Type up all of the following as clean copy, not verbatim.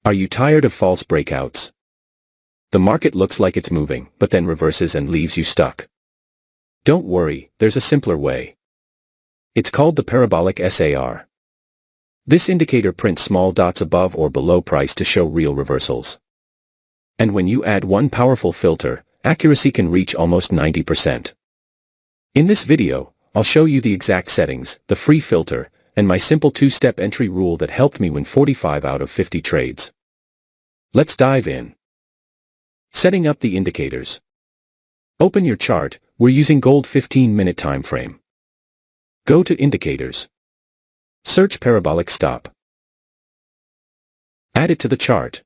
Are you tired of false breakouts? The market looks like it's moving, but then reverses and leaves you stuck. Don't worry, there's a simpler way. It's called the parabolic SAR. This indicator prints small dots above or below price to show real reversals. And when you add one powerful filter, accuracy can reach almost 90%. In this video, I'll show you the exact settings, the free filter, and my simple two-step entry rule that helped me win 45 out of 50 trades. Let's dive in. Setting up the indicators. Open your chart. We're using gold 15-minute time frame. Go to Indicators. Search Parabolic Stop. Add it to the chart.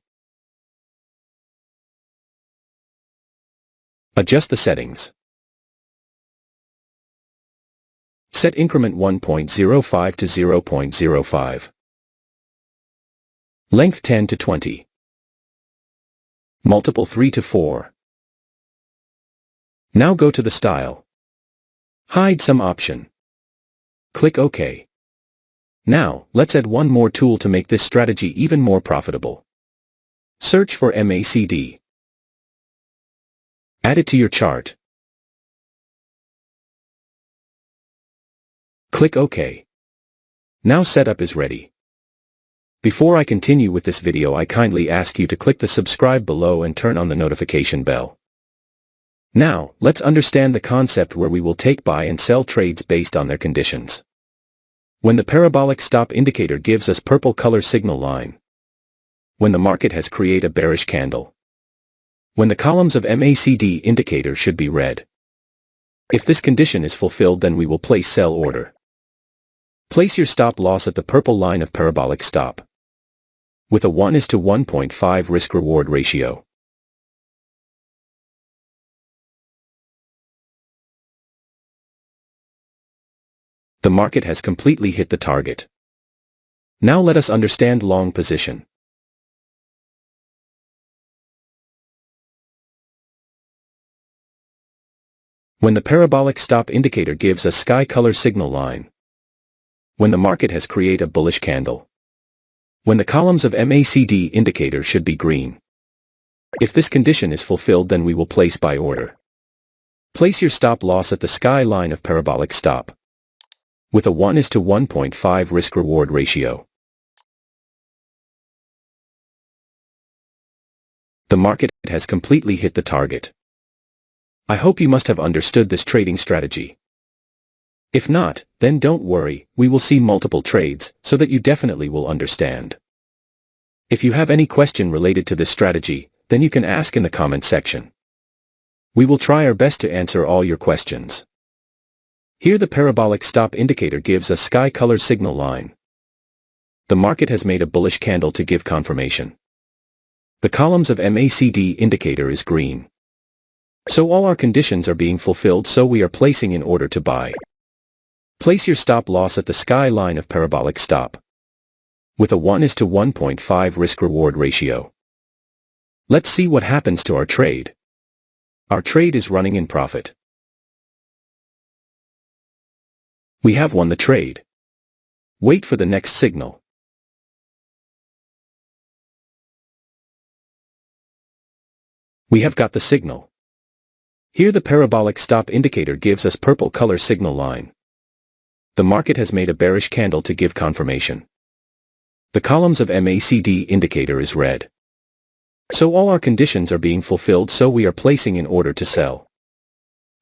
Adjust the settings. Set increment 1.05 to 0.05. Length 10 to 20. Multiple 3 to 4. Now go to the style. Hide some option. Click OK. Now, let's add one more tool to make this strategy even more profitable. Search for MACD. Add it to your chart. Click OK. Now setup is ready. Before I continue with this video, I kindly ask you to click the subscribe below and turn on the notification bell. Now, let's understand the concept where we will take buy and sell trades based on their conditions. When the parabolic stop indicator gives us purple color signal line. When the market has created a bearish candle. When the columns of MACD indicator should be red. If this condition is fulfilled, then we will place sell order. Place your stop loss at the purple line of parabolic stop. With a 1:1.5 risk-reward ratio. The market has completely hit the target. Now let us understand long position. When the parabolic stop indicator gives a sky color signal line. When the market has created a bullish candle. When the columns of MACD indicator should be green. If this condition is fulfilled, then we will place buy order. Place your stop loss at the sky line of parabolic stop. With a 1:1.5 risk-reward ratio. The market has completely hit the target. I hope you must have understood this trading strategy. If not, then don't worry, we will see multiple trades, so that you definitely will understand. If you have any question related to this strategy, then you can ask in the comment section. We will try our best to answer all your questions. Here the parabolic stop indicator gives a sky color signal line. The market has made a bullish candle to give confirmation. The columns of MACD indicator is green. So all our conditions are being fulfilled, so we are placing in order to buy. Place your stop loss at the sky line of parabolic stop. With a 1:1.5 risk-reward ratio. Let's see what happens to our trade. Our trade is running in profit. We have won the trade. Wait for the next signal. We have got the signal. Here the parabolic stop indicator gives us purple color signal line. The market has made a bearish candle to give confirmation. The columns of MACD indicator is red. So all our conditions are being fulfilled, so we are placing in order to sell.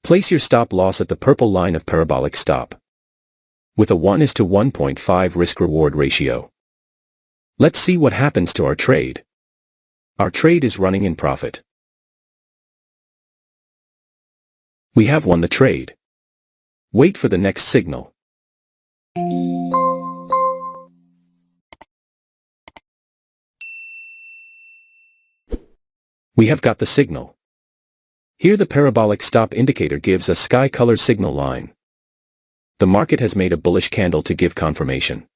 Place your stop loss at the purple line of parabolic stop. With a 1:1.5 risk-reward ratio. Let's see what happens to our trade. Our trade is running in profit. We have won the trade. Wait for the next signal. We have got the signal. Here the parabolic stop indicator gives a sky color signal line. The market has made a bullish candle to give confirmation.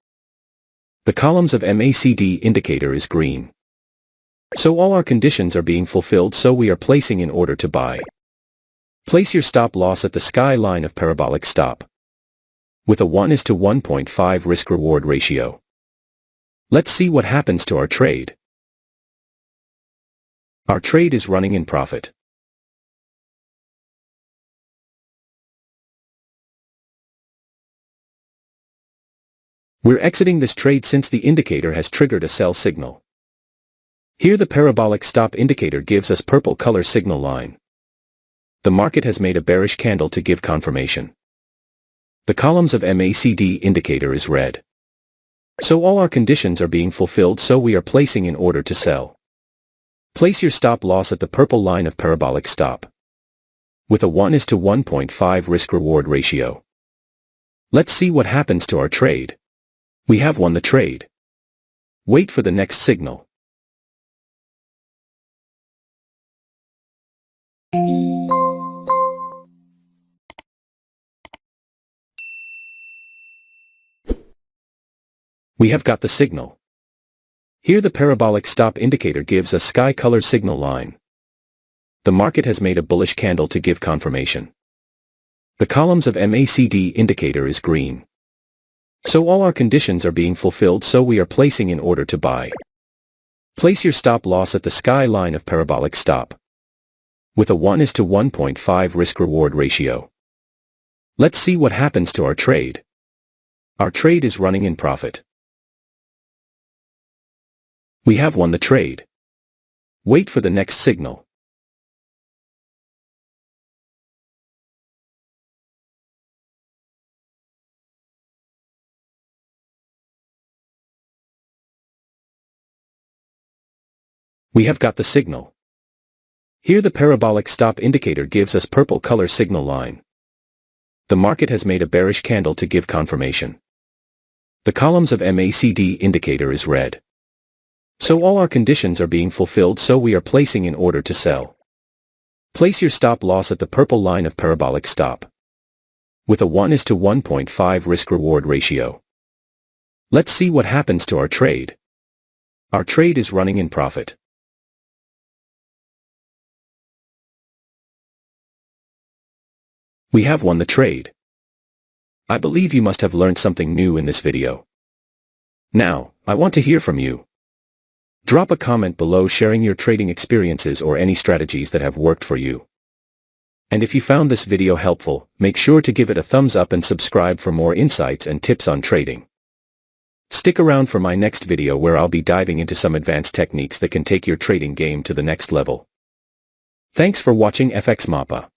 The columns of MACD indicator is green. So all our conditions are being fulfilled, so we are placing in order to buy. Place your stop loss at the sky line of parabolic stop. With a 1:1.5 risk-reward ratio. Let's see what happens to our trade. Our trade is running in profit. We're exiting this trade since the indicator has triggered a sell signal. Here the parabolic stop indicator gives us purple color signal line. The market has made a bearish candle to give confirmation. The columns of MACD indicator is red. So all our conditions are being fulfilled, so we are placing in order to sell. Place your stop loss at the purple line of parabolic stop. With a 1:1.5 risk-reward ratio. Let's see what happens to our trade. We have won the trade. Wait for the next signal. We have got the signal. Here the parabolic stop indicator gives a sky color signal line. The market has made a bullish candle to give confirmation. The columns of MACD indicator is green. So all our conditions are being fulfilled, so we are placing in order to buy. Place your stop loss at the sky line of parabolic stop. With a 1:1.5 risk-reward ratio. Let's see what happens to our trade. Our trade is running in profit. We have won the trade. Wait for the next signal. We have got the signal. Here the parabolic stop indicator gives us purple color signal line. The market has made a bearish candle to give confirmation. The columns of MACD indicator is red. So all our conditions are being fulfilled, so we are placing in order to sell. Place your stop loss at the purple line of parabolic stop. With a 1:1.5 risk-reward ratio. Let's see what happens to our trade. Our trade is running in profit. We have won the trade. I believe you must have learned something new in this video. Now, I want to hear from you. Drop a comment below sharing your trading experiences or any strategies that have worked for you. And if you found this video helpful, make sure to give it a thumbs up and subscribe for more insights and tips on trading. Stick around for my next video where I'll be diving into some advanced techniques that can take your trading game to the next level. Thanks for watching FxMAPA.